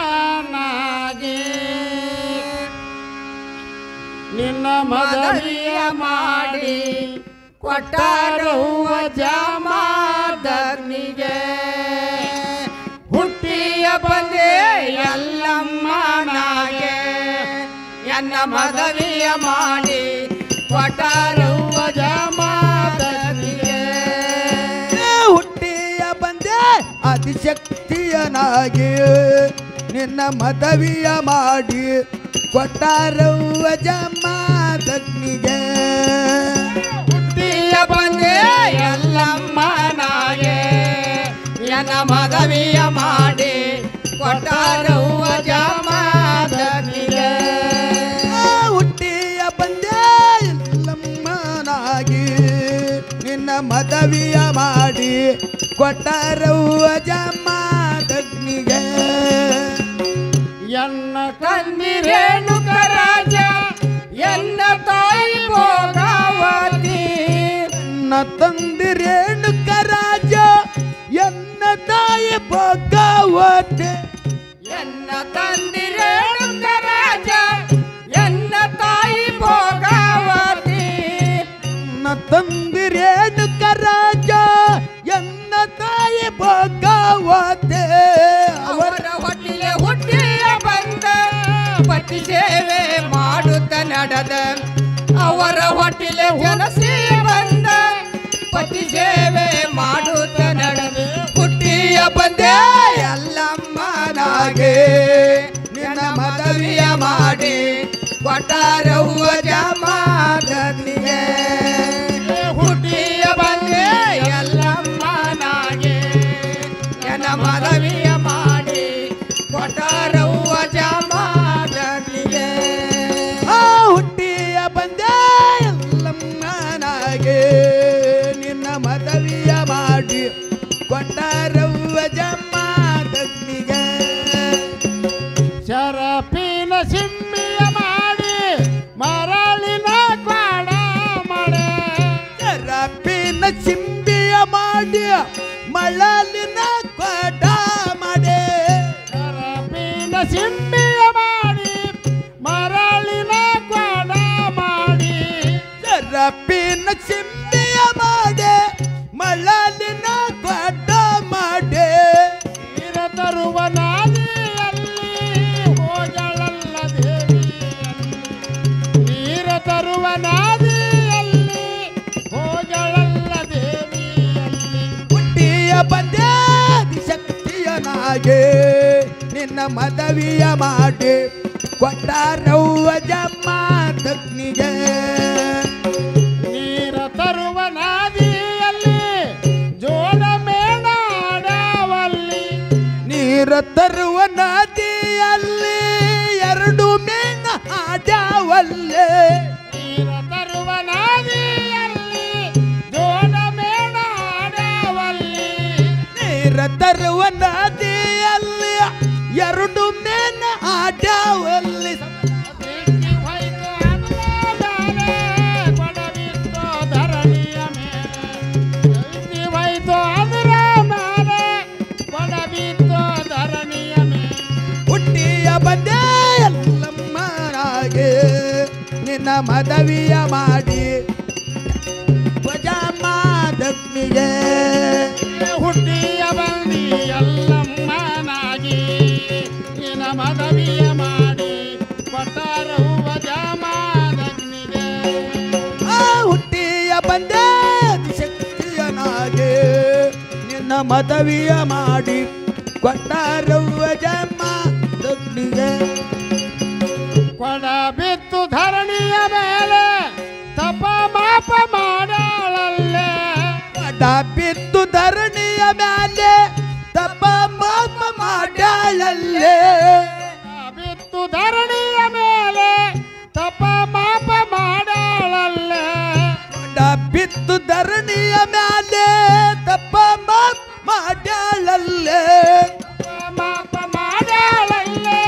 ಎಲ್ಲಮ್ಮನಾಗೆ ನಿನ್ನ ಮದುವೆಯ ಮಾಡಿ ಕೊಟ್ಟಾರವ್ವ ಜಮದಗ್ನಿಗೆ ಹುಟ್ಟಿಯ ಬಂದೆ ಎಲ್ಲಮ್ಮನಾಗೆ ಎನ್ನ ಮದುವೆಯ ಮಾಡಿ ಕೊಟ್ಟಾರವ್ವ ಜಮದಗ್ನಿಗೆ ಹುಟ್ಟಿಯ ಬಂದೆ ಆದಿಶಕ್ತಿಯನಾಗಿ ನಿನ್ನ ಮದುವೆಯ ಮಾಡಿ ಕೊಟ್ಟಾರವ್ವ ಜಮದಗ್ನಿಗೆ ಹುಟ್ಟಿಯ ಬಂದೆ ಎಲ್ಲಮ್ಮನಾಗೆ ಎನ್ನ ಮದುವೆಯ ಮಾಡಿ ಕೊಟ್ಟಾರವ್ವ ಜಮದಗ್ನಿಗೆ ಹುಟ್ಟಿಯ ಬಂದೆ ಎಲ್ಲಮ್ಮನಾಗಿ ನಿನ್ನ ಮದುವೆಯ ಮಾಡಿ ಕೊಟ್ಟಾರವ್ವ ಜಮದಗ್ನಿಗೆ ಎನ್ನ ತಂದಿ ರೇಣುಕರಾಜ ಎನ್ನ ತಾಯಿ ಭೋಗಾವತಿ ನನ್ನ ತಂದೆ ರೇಣುಕರಾಜ ಎನ್ನ ತಾಯಿ ಭೋಗಾವತಿ ಎನ್ನ ತಂದಿ ರೇಣುಕರಾಜ ಎನ್ನ ತಾಯಿ ಭೋಗಾವತಿ ನನ್ನ ತಂದೆ ರೇಣುಕರಾಜ ಎನ್ನ ತಾಯಿ ಭೋಗಾವತಿ ಅವರ ಹೊಟ್ಟಿಲೆ ಹುಟ್ಟಿಯ ಬಂದ ಪತಿ ಸೇವೆ ಮಾಡುತ್ತ ನಡೆದ ಅವರ ಹೊಟ್ಟಿಲೆ ಹೊಲಸಿ ಬಂದ ಪತಿ ಸೇವೆ ಮಾಡುತ್ತ ನಡೆದ ಹುಟ್ಟಿಯ ಬಂದೆ ಎಲ್ಲಮ್ಮನಾಗೆ ನಿನ್ನ ಮದುವೆಯ ಮಾಡಿ ಕೊಟ್ಟಾರವ್ವ ಜಮದಗ್ನಿಗೆ ಹುಟ್ಟಿಯ ಬಂದೆ ಎಲ್ಲಮ್ಮನಾಗೆ ನನ್ನ ಮದುವೆಯ ಮಾಡಿ ಕೊಟ್ಟಾರವ್ವ ಜಮದಗ್ನಿಗೆ ಹುಟ್ಟಿಯ ಬಂದೆ ಎಲ್ಲಮ್ಮನಾಗೆ ನಿನ್ನ ಮದುವೆಯ ಮಾಡಿ ಕೊಟ್ಟಾರವ್ವ ಜಮದಗ್ನಿಗೆ ಶರಪಿನ ಸಿಮ್ಮಿಯ ಮಾಡಿ ಮರಳಿನ ಕ್ವಾಡ ಮಳೆ ರಪ್ಪಿನ ಚಿಂಬಿಯ ಮಾಡಿ ಮಳಲಿನ ಕೊಡ ಮಾಡಿ ಶರಪಿನ ಸಿಮ್ಮಿಯ ಮಾಡಿ ಮರಳಿನ ಕ್ವಾಡ ಮಾಡಿ ರಪ್ಪಿನ ಚಿಂಬಿಯ ಮಾಡಿ ಮಳಲಿನ ಕೊಡ ಮಾಡಿ ನೀರ ತರುವ ನಾದಿಯಲ್ಲಿ ಹೋಗಳಲ್ಲ ದೇವಿಯಲ್ಲಿ ನೀರ ತರುವ ನಾದಿಯಲ್ಲಿ ಹೋಗಳಲ್ಲ ದೇವಿಯಲ್ಲಿ ಹುಟ್ಟಿಯ ಬಂದೆ ಶಕ್ತಿಯನಾಗೆ ನಿನ್ನ ಮದುವೆಯ ಮಾಡಿ ಕೊಟ್ಟಾರವ್ವ ಜಮದಗ್ನಿಗೆ ನೀರ ತರುವ ನಾದಿಯಲ್ಲಿ ಜೋಡ ಮೇಣ ಆಡವಲ್ಲಿ ನೀರ ತರುವ ನದಿಯಲ್ಲಿ ಎರಡು ಮೀನ ಆಡವಲ್ಲೇ ನೀರ ತರುವ ನಾದಿಯಲ್ಲಿ ಜೋಡ ಮೇಣ ಆಡವಲ್ಲಿ ನೀರ ತರುವ ನದಿಯಲ್ಲಿ ಎರಡು ಮೀನ ಆಡವಲ್ಲಿ ದೃಷ್ಟಿ ಹೋಯ್ತು ಅನುರಾಧಾನೆ, ಕೊಡವಿತ್ತು ಧರಣಿಯ ಮೇಲೆ ದೃಷ್ಟಿ ಹೋಯ್ತು ಅದರ ಮೇಲೆ ಕೊಡವಿತ್ತು ಧರಣಿಯ ಮೇಲೆ ಹುಟ್ಟಿಯ ಬಂದೆ ಎಲ್ಲಮ್ಮನಾಗೆ ನಿನ್ನ ಮದುವೆಯ ಮಾಡಿ ಜಮದಗ್ನಿಗೆ ಹುಟ್ಟಿಯ ಬಂದಿ ಎಲ್ಲಮ್ಮನಾಗಿ ನಿನ್ನ ಮದುವೆಯ ಮಾಡಿ ಕೊಟ್ಟಾರವ್ವ ಜಮದಗ್ನಿಗೆ ಹುಟ್ಟಿಯ ಬಂದೆ ಶಕ್ತಿಯನಾಗೆ ನಿನ್ನ ಮದುವೆಯ ಮಾಡಿ ಕೊಟ್ಟಾರವ್ವ ಜಮದಗ್ನಿಗೆ ಕೊಡ ಬಿತ್ತು ಧರಣಿಯ ಮೇಲೆ ತಪ ಮಾಪ ಮಾಡಾಳಲ್ಲೇ ಕೊಡ ಬಿತ್ತು ಧರಣಿಯ ಮೇಲೆ ತಪ ಮಾಪ ಮಾಡಾಳಲ್ಲೇ ಬಿತ್ತು ಧರಣಿಯ ಮೇಲೆ ತಪ ಮಾಪ ಮಾಡಾಳಲ್ಲೇ ಕೊಡ ಬಿತ್ತು ಧರಣಿಯ ಮೇಲೆ ತಪ ಮಾಪ ಮಾಡಾಳಲ್ಲೇ ಮಾಪ ಮಾಡಾಳಲ್ಲೇ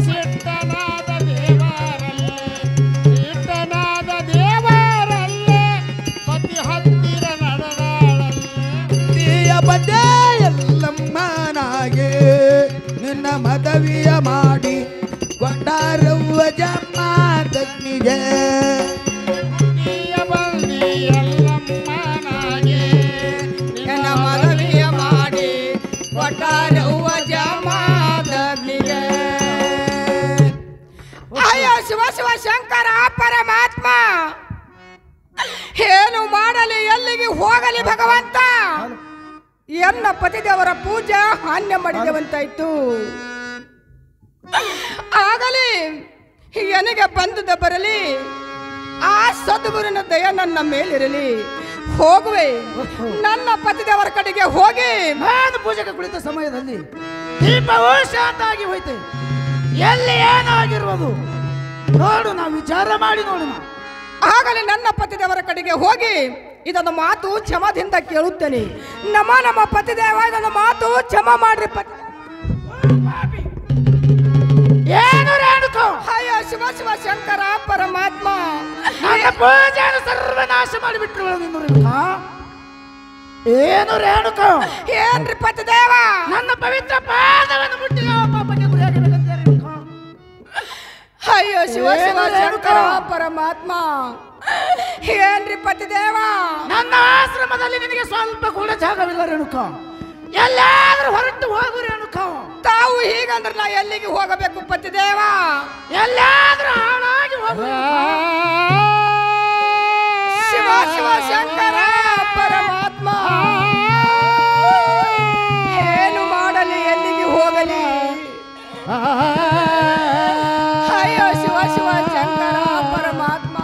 ಸಿಟ್ಟನಾದ ದೇವರಲ್ಲೇ ಸಿಟ್ಟನಾದ ದೇವರಲ್ಲೇ ಪತಿ ಹತ್ತಿರ ನಡೆದಾಳಲ್ಲೇ ಬಂದೆ ಎಲ್ಲಮ್ಮನಾಗೆ ನಿನ್ನ ಕೊಟ್ಟಾರವ್ವ ಜಮಾದಗ್ನಿಗೆ. ಅಯ್ಯೋ ಶಿವ ಶಿವ ಶಂಕರ ಪರಮಾತ್ಮ, ಏನು ಮಾಡಲಿ, ಎಲ್ಲಿಗೆ ಹೋಗಲಿ ಭಗವಂತ? ಎನ್ನ ಪತಿದೇವರ ಪೂಜಾ ಹಾನ್ಯ ಮಾಡಿದವಂತಾಯ್ತು. ಆಗಲಿ ನನಗೆ ಬಂದದ ಬರಲಿ, ಆ ಸದ್ಗುರುನ ದಯ ನನ್ನ ಮೇಲಿರಲಿ. ಹೋಗುವೆ ನನ್ನ ಪತಿದೇವರ ಕಡೆಗೆ ಹೋಗಿ. ನಾನು ಪೂಜೆಗೆ ಕುಳಿತ ಸಮಯದಲ್ಲಿ ದೀಪವು ಶಾಂತ ಆಗಿ ಹೋಯ್ತು. ಎಲ್ಲಿ ಏನಾಗಿರುವುದು ನೋಡು, ನಾವು ವಿಚಾರ ಮಾಡಿ ನೋಡೋಣ. ಆಗಲಿ ನನ್ನ ಪತಿದೇವರ ಕಡೆಗೆ ಹೋಗಿ ಇದೊಂದು ಮಾತು ಕ್ಷಮದಿಂದ ಕೇಳುತ್ತೇನೆ. ನಮ್ಮ ಪತಿದೇವ ಇದೊಂದು ಮಾತು ಕ್ಷಮ ಮಾಡ್ರಿ ಪತಿ. ಏನು ರೇಣುಕ? ಅಯ್ಯೋ ಶಿವ ಶಿವ ಶಂಕರ ಪರಮಾತ್ಮ, ನನ್ನ ಪೂಜೆಯನ್ನು ಸರ್ವನಾಶ ಮಾಡಿಬಿಟ್ರು ರೇಣುಕ. ಏನು ರೇಣುಕ? ಏನ್ರಿ ಪತಿದೇವ? ನನ್ನ ಪವಿತ್ರ ಪಾದವನ್ನು ಮುಟ್ಟಿ ಯಾವ ಪಾಪಕ್ಕೆ ಗುರಿಯಾಗಬೇಕಂತ ರೇಣುಕ? ಅಯ್ಯೋ ಶಿವ ಶಿವ ಶಂಕರ ಪರಮಾತ್ಮ, ಏನ್ರಿ ಪತಿದೇವ? ನನ್ನ ಆಶ್ರಮದಲ್ಲಿ ನಿನಗೆ ಸ್ವಲ್ಪ ಕೂಡ ಜಾಗವಿಲ್ಲ ರೇಣುಕ. ಎಲ್ಲಾದ್ರೂ ಹೊರಟು ಹೋಗು ರೇಣುಕ. ತಾವು ಹೀಗಂದ್ರೆ ನಾ ಎಲ್ಲಿಗೆ ಹೋಗಬೇಕು ಪತಿದೇವ? ಎಲ್ಲಾದ್ರೂ ಹಾಳಾಗಿ ಹೋಗು. ಶಿವ ಶಿವ ಶಂಕರ ಪರಮಾತ್ಮ, ಏನು ಮಾಡಲಿ, ಎಲ್ಲಿಗೆ ಹೋಗಲಿ? ಅಯ್ಯೋ ಶಿವ ಶಿವ ಶಂಕರ ಪರಮಾತ್ಮ,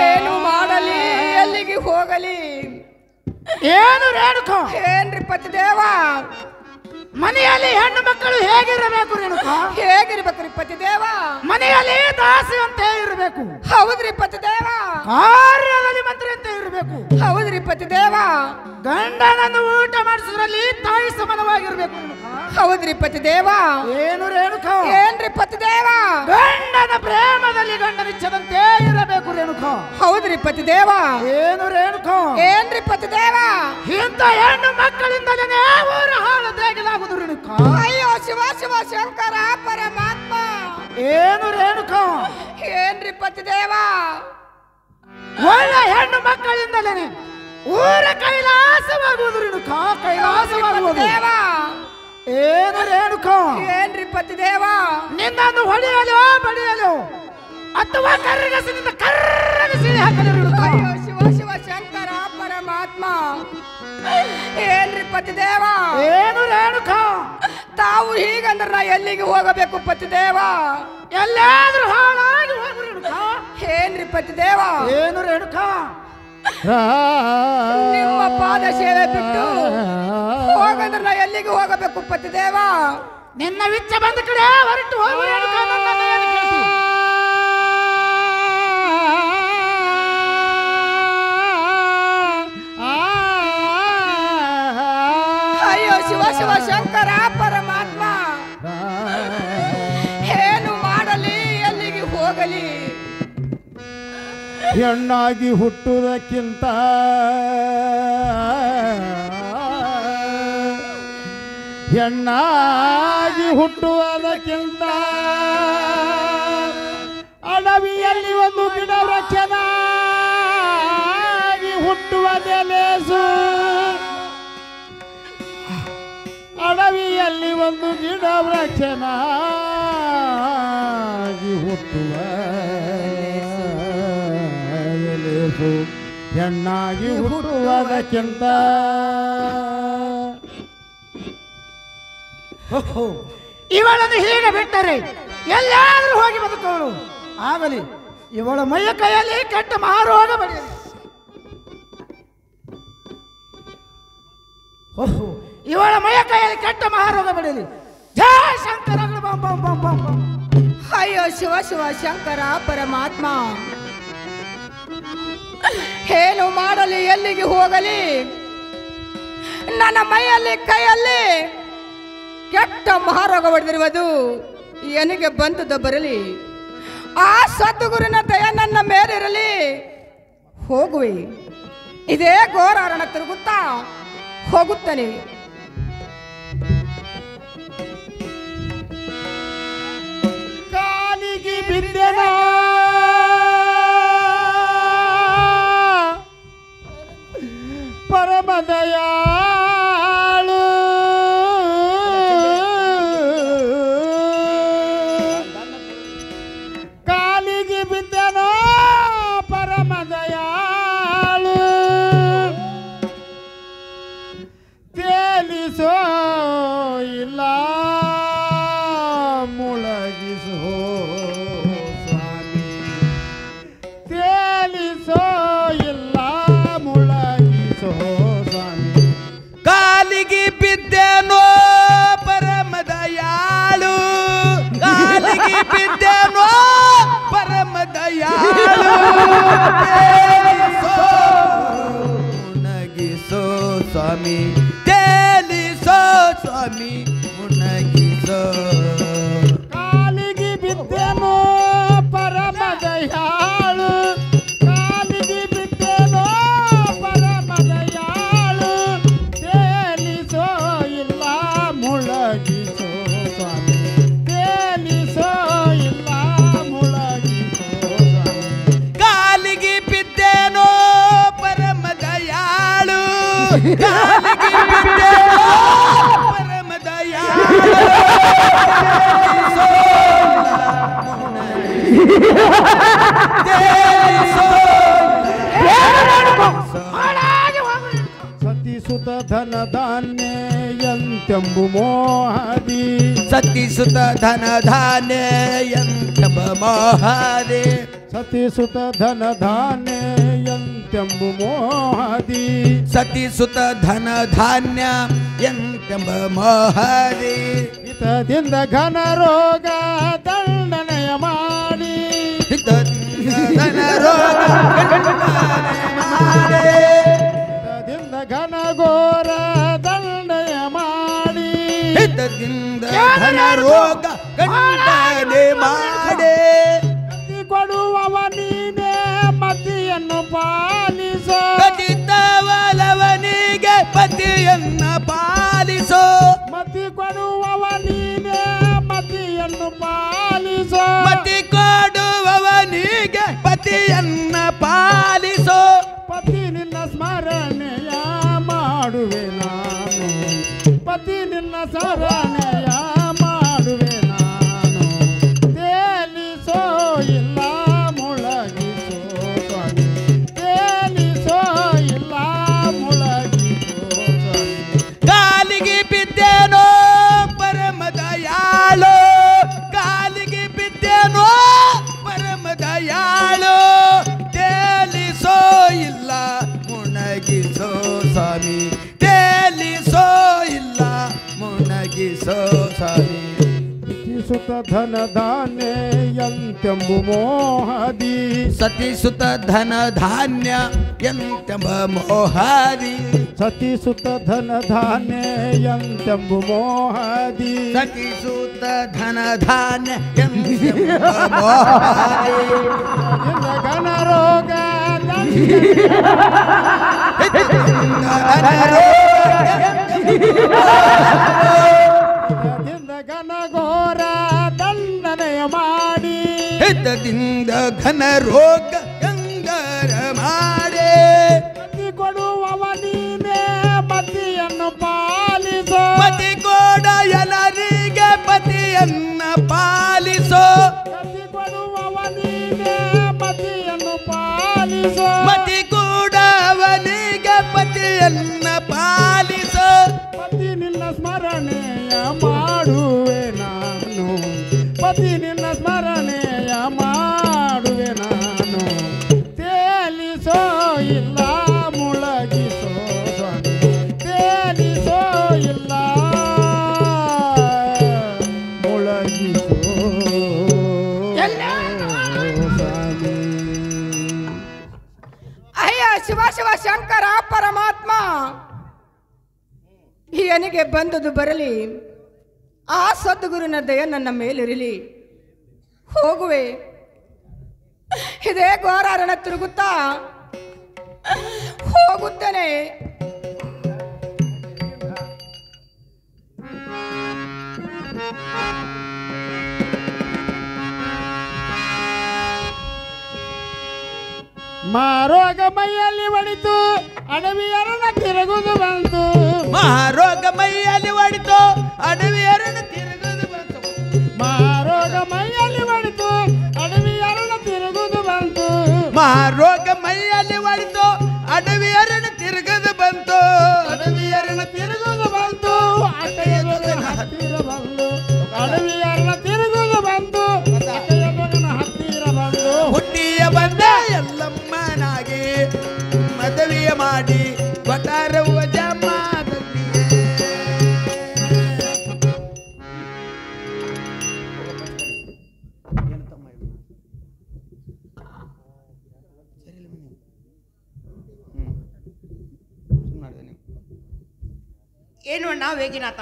ಏನು ಮಾಡಲಿ, ಎಲ್ಲಿಗೆ ಹೋಗಲಿ? ಏನು ರೇಣುಕ? ಏನ್ರಿ ಪತಿದೇವ? ಮನೆಯಲ್ಲಿ ಹೆಣ್ಣು ಮಕ್ಕಳು ಹೇಗಿರಬೇಕು ರೇಣುಕ? ಹೇಗಿರ್ಬೇಕ್ರಿ ಪತಿದೇವ? ಮನೆಯಲ್ಲಿ ದಾಸಿಯಂತೆ ಇರಬೇಕು. ಹೌದ್ರಿ ಪತಿದೇವ. ಕಾರ್ಯದಲ್ಲಿ ಮಂತ್ರಿಯಂತೆ ಇರಬೇಕು. ಹೌದ್ರಿ ಪತಿದೇವ. ಗಂಡನನ್ನು ಊಟ ಮಾಡಿಸೋದ್ರಲ್ಲಿ ತಾಯಿ ಸಮಾನವಾಗಿರ್ಬೇಕು ರೇಣುಕ. ಹೌದ್ರಿ ಪತಿದೇವ. ಏನು ರೇಣುಕ? ಏನ್ರಿ ಪತಿದೇವ? ಗಂಡನ ಪ್ರೇಮದಲ್ಲಿ ಗಂಡನಿಚ್ಛದಂತೆ ಇರಬೇಕು ರೇಣುಕ. ಹೌದ್ರಿ ಪತಿದೇವ. ಏನು ರೇಣುಕ? ಏನ್ರಿ ಪತಿದೇವ? ಇಂಥ ಹೆಣ್ಣು ಮಕ್ಕಳಿಂದಲೇ ಊರ ಹಾಳು ದೇಗಲಾಗುವುದು ರೇಣುಕ. ಅಯ್ಯೋ ಶಿವ ಶಿವ ಶಂಕರ ಪರಮಾತ್ಮ, ಏನು ರೇಣುಕ? ಏನ್ರಿ ಪತಿದೇವ? ಒಳ್ಳೆ ಹೆಣ್ಣು ಮಕ್ಕಳಿಂದಲೇ ಊರ ಕೈಲಾಸವಾಗುವುದು ರೇಣುಕ. ಕೈಲಾಸವಾಗುವುದು. ಏನು ರೇಣುಕ? ಏನ್ರಿ ಪತಿದೇವ? ನಿನ್ನನ್ನು ಹೊಡೆಯಲು ಬಡಿಯಲು ಅಥವಾ ಕರ್ರಗಸಿನಿಂದ ಕರ್ರಗಿಸಿ ಹಾಕಲು ರೇಣುಕ. ಅಯ್ಯೋ ಶಿವ ಶಿವ ಶಂಕರ ಪರಮಾತ್ಮ, ಏನ್ರಿ ಪತಿದೇವ? ಏನು ರೇಣುಕ? ತಾವು ಹೀಗಂದ್ರೆ ನಾ ಎಲ್ಲಿಗೆ ಹೋಗಬೇಕು ಪತಿದೇವ? ಎಲ್ಲಾದ್ರೂ ಹಾಳಾಗಿ ಹೋಗು ರೇಣುಕ. ಏನ್ರಿ ಪತಿದೇವ? ಏನು ರೇಣುಕ? ನಿಮ್ಮ ಪಾದ ಸೇವೆ ಬಿಟ್ಟು ಹೋಗಂದ್ರೆ ನಾ ಎಲ್ಲಿಗೆ ಹೋಗಬೇಕು ಪತಿದೇವ? ನಿನ್ನ ವಿಚ್ಚ ಬಂದ ಕಡೆ ಹೊರಟು ಹೋಗು ರೇಣುಕ. ನನ್ನ ದಯೆಯನ್ನು ಕೇಳ್ತು. ಅಯ್ಯೋ ಶಿವ ಶಿವ ಶಂಕರ ಪರಮಾತ್ಮ, ಏನು ಮಾಡಲಿ, ಎಲ್ಲಿಗೆ ಹೋಗಲಿ? ಹೆಣ್ಣಾಗಿ ಹುಟ್ಟುವುದಕ್ಕಿಂತ ಹೆಣ್ಣಾಗಿ ಹುಟ್ಟುವುದಕ್ಕಿಂತ ಅಡವಿಯಲ್ಲಿ ಒಂದು ಗಿಡ ವೃಕ್ಷನಾಗಿ ಹುಟ್ಟುವುದೇ ಲೇಸು. ಅಡವಿಯಲ್ಲಿ ಒಂದು ಗಿಡ ವೃಕ್ಷನಾಗಿ ಹುಟ್ಟುವ ಲೇಸು. ಹೆಣ್ಣಾಗಿ ಹುಟ್ಟುವುದಕ್ಕಿಂತ ಇವಳನ್ನು ಹೀಗೆ ಬಿಟ್ಟರೆ ಎಲ್ಲಾದ್ರೂ ಹೋಗಿ ಬದುಕೋಳು. ಆಗಲಿ ಇವಳ ಮೈಯ ಕೈಯಲ್ಲಿ ಕೆಟ್ಟ ಮಹಾರೋಗ ಬರೆಯಲಿ. ಇವಳ ಮೈಯ ಕೈಯಲ್ಲಿ ಕೆಟ್ಟ ಮಹಾರೋಗ ಬರೆಯಲಿ. ಜಯ ಶಂಕರ. ಬಂ ಬಂ ಬಂ ಬಂ ಬಂ. ಅಯ್ಯೋ ಶಿವ ಶಿವ ಶಂಕರ ಪರಮಾತ್ಮ, ಏನು ಮಾಡಲಿ, ಎಲ್ಲಿಗೆ ಹೋಗಲಿ? ನನ್ನ ಮೈಯಲ್ಲಿ ಕೈಯಲ್ಲಿ ಕೆಟ್ಟ ಮಹಾರೋಗ ಹೊಡೆದಿರುವುದು ನನಗೆ ಬಂದದ ಬರಲಿ. ಆ ಸದ್ಗುರುನ ದಯ ನನ್ನ ಮೇಲಿರಲಿ. ಹೋಗುವೆ, ಇದೇ ಘೋರಾರಣ ತಿರುಗುತ್ತಾ ಹೋಗುತ್ತಾನೆ. ಕಾಲಿಗೆ ಬಿದ್ದೆನ ಪರಮದಯ ಮುನಗಿಸೋ ಸ್ವಾಮಿ ತೇಲಿಸೋ ಸ್ವಾಮಿ ಮುನಗಿಸೋ ಕಾಲಿಗೆ ಬಿದ್ದೆನೋ ಪರಮ ದಯಾಳು ಕಾಲಿಗೆ ಬಿದ್ದೆನೋ ಪರಮ ದಯಾಳು ತೇಲಿಸೋ ಇಲ್ಲ ಮುಳಗಿಸೋ ಸ್ವಾಮಿ ತೇಲಿಸೋ ಇಲ್ಲ ಮುಳಗಿಸೋ ಸ್ವಾಮಿ ಕಾಲಿಗೆ ಬಿದ್ದೇನೋ ಪರಮ ದಯಾಳು ಕಾಲಿಗೆ ಬಿದ್ದೇನೋ ಪರಮ ದಯಾಳು ಸತಿಸುತ ಧನ ಧಾನ್ಯ ಎಂತೆಂಬು ಮೋಹದಿ ಸತಿಸುತ ಧನ ಧಾನ್ಯ ಎಂಬ ಮೋಹದೆ ಸತಿಸುತ ಧನ ಧಾನ್ಯ ಎಂತೆಂಬು ಮೋಹದಿ ಸತಿಸುತ ಧನ ಧಾನ್ಯ ಎಂಬ ಮೋಹದೆ ಹಿತದಿಂದ ಘನ ರೋಗ ದಂಡನೆಯ ಮಾಡಿ ಧನ ರೋಗ ಹಿತದಿಂದ ಘನ ಘೋರ ದಂಡನೆಯ ಮಾಡಿ ಹಿತದಿಂದ ಧನ ರೋಗ ಗಂಡನೆ ಮಾಡೆ ಗತಿ ಕೊಡುವವ ನೀನೇ ಮತಿಯನ್ನು ಪಾಲಿಸೋ ಪತಿತವಲವನಿಗೆ ಪತಿಯನ್ನ ಪಾಲಿಸೋ ಮತಿ ಕೊಡುವವ ನೀನೇ ಮತಿಯನ್ನು ಪಾಲಿಸೋ ಮತಿ ಕೊಡುವವನಿಗೆ ಪತಿಯನ್ನ ಪಾಲಿಸೋ ಪತಿ ನಿನ್ನ ಸ್ಮರಣೆಯ ಮಾಡುವೆ ನಾನು ಪತಿ ನಿನ್ನ ಸ್ಮರಣೆಯ ಮಾಡುವೆ ನಾನು ತೇಲಿಸೋ ಇಲ್ಲ ಮುಳಗಿಸೋ ಸ್ವಾಮಿ ತೇಲಿಸೋ ಇಲ್ಲ ಮುಳಗಿಸೋ ಸ್ವಾಮಿ ಕಾಲಿಗೆ ಬಿದ್ದೇನೋ ಪರಮ ದಯಾಳು ಕಾಲಿಗೆ ಬಿದ್ದೇನೋ ಪರಮ ದಯಾಳು ತೇಲಿಸೋ ಇಲ್ಲ ಮುಣಗಿಸೋ ಸ್ವಾಮಿ ತೇಲಿಸೋ ಇಲ್ಲ ಮುಣಗಿಸೋ ಸ್ವಾಮಿ ಸುತ ಧನ ಧಾನ್ಯ ಎಂತೆಂಬು ಮೋಹದಿ ಸತಿಸುತ ಧನ ಧಾನ್ಯ ಎಂಬ ಮೋಹದಿ ಸತಿಸುತ ಧನ ಧಾನ್ಯ ಎಂತೆಂಬು ಮೋಹದಿ ಸತಿಸುತ ಧನ ಧಾನ್ಯ ಎಂಬ ಮೋಹದಿ ಘನ ರೋಗ ಘನ ಘೋರ ದಂಡನೆಯ ಮಾಡಿ ಹಿತದಿಂದ ಘನ ರೋಗ ಗಂಗರ ಮಾಡೆ ಮತಿ ಕೊಡುವವ ನೀನೇ ಮತಿಯನ್ನು ಪಾಲಿಸೋ ಮತಿ ಕೋಡ ಎಲ್ಲರಿಗೆ ಪತಿಯನ್ನ ಪಾಲಿಸೋ ಮತಿ ಕೊಡುವವ ನೀನೇ ಮತಿಯನ್ನು ಪಾಲಿಸೋ ಮತಿ ಕೂಡವನಿಗೆ ಪತಿಯನ್ನ ಪಾಲಿಸೋ ಪತಿ ನಿನ್ನ ಸ್ಮರಣೆಯ ಮಾಡುವೆ ನಾನು ಪತಿ ನಿನ್ನ ಸ್ಮರಣೆಯ ಮಾಡುವೆ ನಾನು ತೇಲಿಸೋ ಇಲ್ಲ ಮುಳಗಿಸೋ ಸ್ವಾಮಿ ತೇಲಿಸೋ ಇಲ್ಲ ಮುಳಗಿಸೋ ಸ್ವಾಮಿ ಅಯ್ಯ ಶಿವ ಶಿವ ಶಂಕರ ಪರಮಾತ್ಮ ಏನಿಗೆ ಬಂದುದು ಬರಲಿ ಆ ಸದ್ಗುರುನ ದಯ ನನ್ನ ಮೇಲಿರಲಿ ಹೋಗುವೆ ಇದೇ ಘೋರಾರಣ ತಿರುಗುತ್ತಾ ಹೋಗುತ್ತೇನೆ ಮಾರೋಗ ಮೈಯಲ್ಲಿ ಹೊಡಿತು ಅಡವಿಯರನ್ನ ತಿರುಗುದು ಬಂತು ಮಹಾರೋಗ ಮೈಯಲ್ಲಿ ಹೊಡಿತು ಅಡವಿ ಅರಣ ತಿರುಗುದು ಬಂತು ಮಾರೋಗ ಮೈಯಲ್ಲಿ ಹೊಡಿತು ಅಡವಿಯರನ್ನ ತಿರುಗುದು ಬಂತು ಮಹಾರೋಗ ಮೈಯಲ್ಲಿ ಹೊಡಿತು ಅಡವಿ ಅರಣ ತಿರುಗುದು ಬಂತು ಅಡವಿ ಅರಣ ತಿರುಗುದು ಬಂತು ಅಟ್ಟೆಯ ಮಗನ ಹತ್ತಿರ ಬಂದು ಅಡವಿ ಅರಣ ತಿರುಗುದು ಬಂತು ಅಟ್ಟೆಯ ಮಗನ ಹತ್ತಿರ ಬಂದು ಹುಟ್ಟಿಯ ಬಂದ ಎಲ್ಲಮ್ಮನಾಗಿ ಮದುವೆಯ ಮಾಡಿ ಕೊಟ್ಟಾರವ್ವ ಜಮಾದತ್ತಿಗೆ. ಏನು ಅಣ್ಣ ವೇಗಿನಾಥ?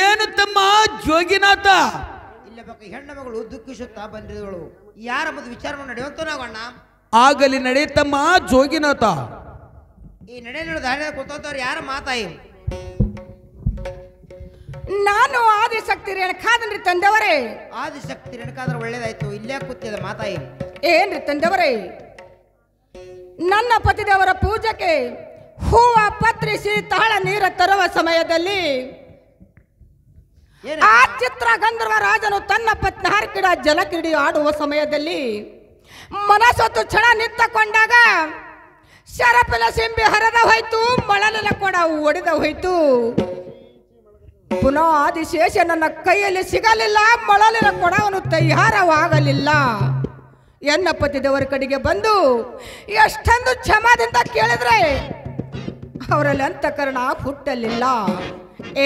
ಏನು ತಮ್ಮ ಜೋಗಿನಾಥ? ಇಲ್ಲ ಬಕ್ಕ ಹೆಣ್ಣು ಮಗಳು ದುಃಖಿಸುತ್ತಾ ಬಂದಿರುವಳು. ಯಾರೆಂಬುದು ವಿಚಾರವನ್ನು ನಡೆಯುವಂತ ನಾವು ಅಣ್ಣ. ಆಗಲಿ ನಡೆ ತಮ್ಮ ಜೋಗಿನಾಥ. ಈ ನಡೆಯುವ ದಾರಿಯ ಕೂತವ್ರು ಯಾರ ಮಾತಾಯಿ? ನಾನು ಆದಿಶಕ್ತಿ ರೇಣುಕಾದನ್ರಿ ತಂದೆವರೇ. ಆದಿಶಕ್ತಿ ರೇಣುಕಾದ್ರೆ ಒಳ್ಳೇದಾಯ್ತು. ಇಲ್ಲೇ ಕೂತಿದ ಮಾತಾಯಿ. ಏನ್ರಿ ತಂದೆವರೇ, ನನ್ನ ಪತಿದೇವರ ಪೂಜೆಗೆ ಹೂವ ಪತ್ರಿಸಿ ತಾಳ ನೀರ ತರುವ ಸಮಯದಲ್ಲಿ ಆ ಚಿತ್ರ ಗಂಧರ್ವ ರಾಜನು ತನ್ನ ಪತ್ನಿ ಹಾರ್ಕಿಡ ಜಲಕ್ರೀಡೆ ಆಡುವ ಸಮಯದಲ್ಲಿ ಮನಸ್ಸೊತ್ತು ಕ್ಷಣ ನಿಂತುಕೊಂಡಾಗ ಶರಪಿನ ಸಿಂಬಿ ಹರಿದ ಹೋಯ್ತು, ಮಳಲಿನ ಕೊಡ ಒಡೆದ ಹೋಯ್ತು. ಪುನಃ ಆದಿಶೇಷ ನನ್ನ ಕೈಯಲ್ಲಿ ಸಿಗಲಿಲ್ಲ, ಮಳಲಿನ ಕೊಡವನು ತಯಾರವಾಗಲಿಲ್ಲ. ಎನ್ನ ಪತಿದೇವರ ಕಡೆಗೆ ಬಂದು ಎಷ್ಟೊಂದು ಕ್ಷಮದಿಂದ ಕೇಳಿದ್ರೆ ಅವರಲ್ಲಿ ಅಂತಃಕರಣ ಹುಟ್ಟಲಿಲ್ಲ.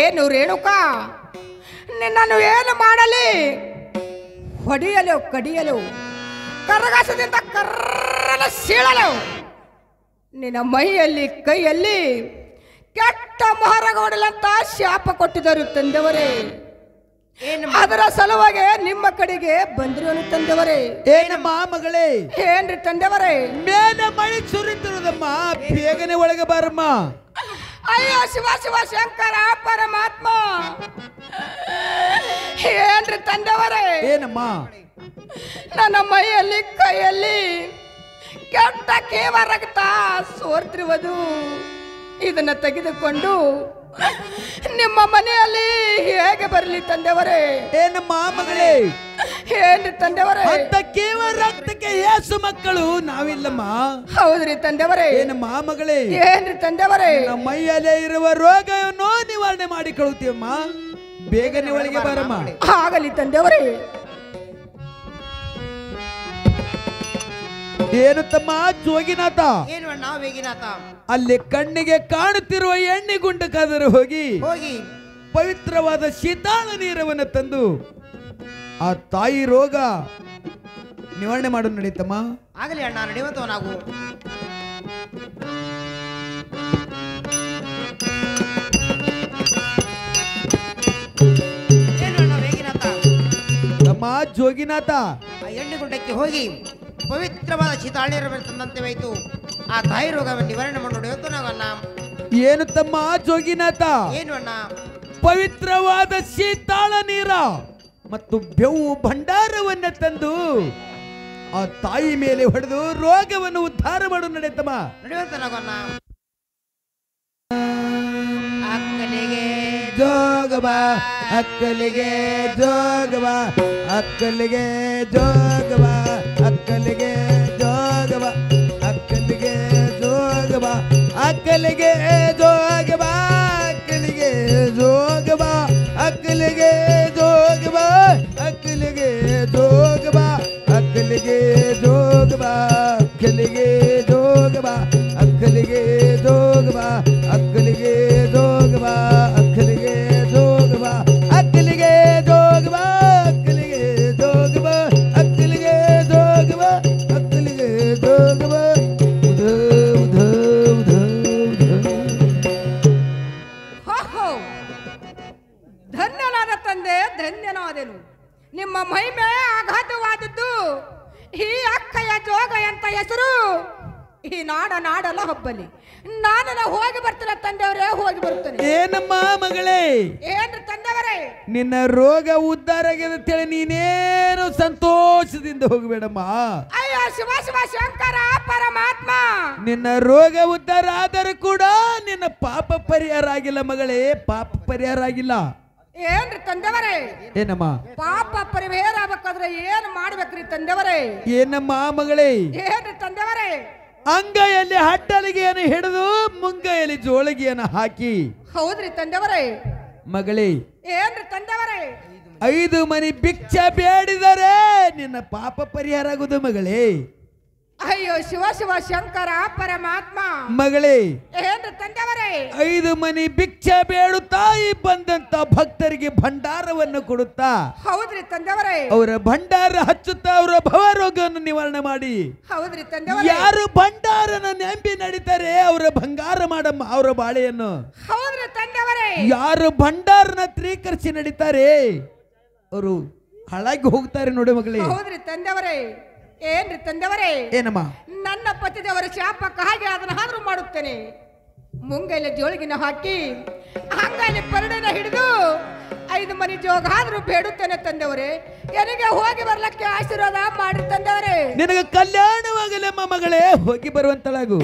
ಏನು ರೇಣುಕಾ, ನಿನ್ನನ್ನು ಏನು ಮಾಡಲಿ? ಹೊಡೆಯಲು ಕಡಿಯಲು ಕರಗಾಸದಿಂದ ಕರ್ರನ ಸೀಳಲು ನಿನ್ನ ಮೈಯಲ್ಲಿ ಕೈಯಲ್ಲಿ ಕೆಟ್ಟ ಮೊಹರಗೊಡಲಂತ ಶಾಪ ಕೊಟ್ಟಿದ್ದರು ತಂದೆವರೇ. ಅದರ ಸಲುವಾಗಿ ನಿಮ್ಮ ಕಡೆಗೆ ಬಂದಿರೋನು ತಂದೆವರೇ. ಏನಮ್ಮ ಮಗಳೇ? ಏನ್ರಿ ತಂದೆವರೇ? ಮೇಲೆ ಮಳೆ ಸುರಿತಿರುವುದಮ್ಮ, ಬೇಗನೆ ಒಳಗೆ ಬಾರಮ್ಮ. ಅಯ್ಯೋ ಶಿವ ಶಿವ ಶಂಕರ ಪರಮಾತ್ಮ, ಏನ್ರಿ ತಂದೆವರೇ? ಏನಮ್ಮ? ನನ್ನ ಮೈಯಲ್ಲಿ ಕೈಯಲ್ಲಿ ಕೆಟ್ಟ ಕೇವ ರಕ್ತ ಸೋರ್ತಿರುವುದು. ಇದನ್ನ ತೆಗೆದುಕೊಂಡು ನಿಮ್ಮ ಮನೆಯಲ್ಲಿ ಹೇಗೆ ಬರಲಿ ತಂದೆವರೇ? ಏನಮ್ಮ ಮಗಳೇ? ಏನ್ರಿ ತಂದೆವರೇ? ಅಂತ ಕೇವಲ ರಕ್ತಕ್ಕೆ ಏಸು ಮಕ್ಕಳು ನಾವಿಲ್ಲಮ್ಮ. ಹೌದ್ರಿ ತಂದೆವರೇ. ಏನಮ್ಮ ಮಗಳೇ? ಏನ್ರಿ ತಂದೆವರೇ? ನಮ್ಮ ಮೈಯಲ್ಲೇ ಇರುವ ರೋಗವನ್ನು ನಿವಾರಣೆ ಮಾಡಿಕೊಳ್ಳುತ್ತೀವಮ್ಮ, ಬೇಗನೆ ಒಳಗೆ ಬಾರಮ್ಮ. ಆಗಲಿ ತಂದೆವರೇ. ಏನು ತಮ್ಮ ಜೋಗಿನಾಥ? ಏನು ಅಣ್ಣ ವೇಗಿನಾಥ? ಅಲ್ಲಿ ಕಣ್ಣಿಗೆ ಕಾಣುತ್ತಿರುವ ಎಣ್ಣೆ ಗುಂಡಕ್ಕಾದರೂ ಹೋಗಿ ಹೋಗಿ ಪವಿತ್ರವಾದ ಶೀತಾಳ ನೀರವನ್ನು ತಂದು ಆ ತಾಯಿ ರೋಗ ನಿವಾರಣೆ ಮಾಡು ನಡೀತಮ್ಮ. ಆಗಲಿ ಅಣ್ಣ, ನಡೆಯುವಂತವ ನಾವು. ಏನು ಅಣ್ಣ ವೇಗಿನಾಥ? ತಮ್ಮ ಜೋಗಿನಾಥ, ಆ ಎಣ್ಣೆ ಗುಡ್ಡಕ್ಕೆ ಹೋಗಿ ಪವಿತ್ರವಾದ ಶೀತಾಳೀರವನ್ನು ತಂದಂತೆ ಹೋಯಿತು. ಆ ತಾಯಿ ರೋಗವನ್ನು ನಿವಾರಣೆ ಮಾಡಿ ನಡೆಯುವಂತ ನಾವು ಅಣ್ಣ. ಏನು ತಮ್ಮ ಜೋಗಿನಾಥ? ಏನು ಅಣ್ಣ? ಪವಿತ್ರವಾದ ಶೀತಾಳ ನೀರ ಮತ್ತು ಬೆವು ಭಂಡಾರವನ್ನ ತಂದು ಆ ತಾಯಿ ಮೇಲೆ ಹೊಡೆದು ರೋಗವನ್ನು ಉದ್ಧಾರ ಮಾಡು ನಡೆಯುತ್ತಮ್ಮ. ನಡೆಯುವಂತ ನಾವು ಅಣ್ಣ. ಅಕ್ಕಲಿಗೆ ಜೋಗಬ ಅಕ್ಕಲಿಗೆ ಜೋಗಬ ಅಕ್ಕಲಿಗೆ ಜೋಗಬ ಅಕ್ಕಲಿಗೆ ಜೋಗಬ ಅಕ್ಕಲಿಗೆ ಜೋಗಬ ಅಕ್ಕಲಿಗೆ ಜೋಗಬ ಅಕ್ಕಲಿಗೆ ಜೋಗಬ ಅಕ್ಕಲಿಗೆ ಜೋಗಬ ಅಕ್ಕಲಿಗೆ ಜೋಗಬ ಅಕ್ಕಲಿಗೆ ಜೋಗಬ ಅಕ್ಕಲಿಗೆ ಜೋಗಬ ಅಕ್ಕಲಿಗೆ ಜೋಗಬ ಅಕ್ಕಲಿಗೆ ಜೋಗಬ ಅಕ್ಕಲಿಗೆ ಜೋಗಬ ಅಕ್ಕಲಿಗೆ ಜೋಗಬ ಅಕ್ಕಲಿಗೆ ಜೋಗಬ ಅಕ್ಕಲಿಗೆ ಜೋಗಬ ಅಕ್ಕಲಿಗೆ ಜೋಗಬ ಉಧ ಉಧ ಉಧ ಹೋಹೋ, ಧನ್ಯನಾದ ತಂದೆ, ಧನ್ಯನಾದೆನು. ನಿಮ್ಮ ಮಹಿಮೆ ಆಘಾತವಾದದ್ದು. ಈ ಅಕ್ಕಯ್ಯ ಜೋಗ ಅಂತ ಹೆಸರು ಈ ನಾಡಲ್ಲ ಹಬ್ಬಲಿ. ನಾನು ಹೋಗಿ ಬರ್ತೀನಿ ತಂದೆಯವರೇ, ಹೋಗಿ ಬರ್ತೇನೆ. ಏನಮ್ಮ ಮಗಳೇ? ಏನ್ರಿ ತಂದೆಯವರೇ? ನಿನ್ನ ರೋಗ ಉದ್ಧಾರ ಆಗಿದೆ ಅಂತೇಳಿ ನೀನೇನು ಸಂತೋಷದಿಂದ ಹೋಗಬೇಡಮ್ಮ. ಅಯ್ಯೋ ಶಿವ ಶಿವ ಶಂಕರ ಪರಮಾತ್ಮ, ನಿನ್ನ ರೋಗ ಉದ್ಧಾರ ಆದರೂ ಕೂಡ ನಿನ್ನ ಪಾಪ ಪರಿಹಾರ ಆಗಿಲ್ಲ ಮಗಳೇ, ಪಾಪ ಪರಿಹಾರ ಆಗಿಲ್ಲ. ಏನ್ರಿ ತಂದೆವರೇ? ಏನಮ್ಮ? ಪಾಪ ಪರಿಹಾರ ಆಗ್ಬೇಕಾದ್ರೆ ಏನ್ ಮಾಡ್ಬೇಕ್ರಿ ತಂದೆವರೇ? ಏನಮ್ಮ ಮಗಳೇ? ಏನ್ರಿ ತಂದೆವರೇ? ಅಂಗೈಯಲ್ಲಿ ಹಟ್ಟಲಿಗೆಯನ್ನು ಹಿಡಿದು ಮುಂಗೈಯಲ್ಲಿ ಜೋಳಿಗೆಯನ್ನು ಹಾಕಿ. ಹೌದ್ರಿ ತಂದೆವರೇ? ಮಗಳೇ, ಏನ್ರಿ ತಂದೆವರೇ? 5 ಮನಿ ಭಿಕ್ಷೆ ಬೇಡಿದರೆ ನಿನ್ನ ಪಾಪ ಪರಿಹಾರ ಆಗುವುದು ಮಗಳೇ. ಅಯ್ಯೋ ಶಿವ ಶಿವ ಶಂಕರ ಪರಮಾತ್ಮ, ಮಗಳೇ, ಏನ್ರಿ ತಂದೆವರೇ? 5 ಮನಿ ಭಿಕ್ಷೆ ಬೇಡುತ್ತಾ ಈ ಬಂದಂತ ಭಕ್ತರಿಗೆ ಭಂಡಾರವನ್ನು ಕೊಡುತ್ತಾ ಹೌದ್ರಿ ತಂದೆಯವರೇ ಅವರ ಭಂಡಾರ ಹಚ್ಚುತ್ತಾ ಅವರ ಭವರೋಗವನ್ನು ನಿವಾರಣೆ ಮಾಡಿ ಹೌದ್ರಿ ತಂದೆಯವರೇ ಯಾರು ಭಂಡಾರನ ನೆಂಬಿ ನಡೀತಾರೆ ಅವರ ಬಂಗಾರ ಮಾಡಮ್ಮ ಅವರ ಬಾಳೆಯನ್ನು ಹೌದ್ರಿ ತಂದೆಯವರೇ ಯಾರು ಭಂಡಾರನ ತ್ರೀಕರಿಸಿ ನಡೀತಾರೆ ಅವರು ಹಾಳಾಗಿ ಹೋಗ್ತಾರೆ ನೋಡಿ ಮಗಳೇ. ಹೌದ್ರಿ ತಂದೆಯವರೇ. ಏನ್ರಿ ತಂದೆಯವರೇ? ಏನಮ್ಮ? ನನ್ನ ಪತಿದೇವರ ಶಾಪಕ್ಕೆ ಹಾಗೆ ಅದನ್ನ ಹಾದ್ರು ಮಾಡುತ್ತೇನೆ. ಮುಂಗೈಲೆ ಜೋಳಿಗಿನ ಹಾಕಿ ಹಂಗಲ್ಲಿ ಪರಡೆನ ಹಿಡಿದು 5 ಮನಿ ಜೋಗ ಆದ್ರೂ ಬೇಡುತ್ತೇನೆ ತಂದೆಯವರೇ. ನನಗೆ ಹೋಗಿ ಬರ್ಲಕ್ಕೆ ಆಶೀರ್ವಾದ ಮಾಡಿ ತಂದೆಯವರೇ. ನಿನಗೆ ಕಲ್ಯಾಣವಾಗಲಮ್ಮ ಮಗಳೇ, ಹೋಗಿ ಬರುವಂತಳಾಗು.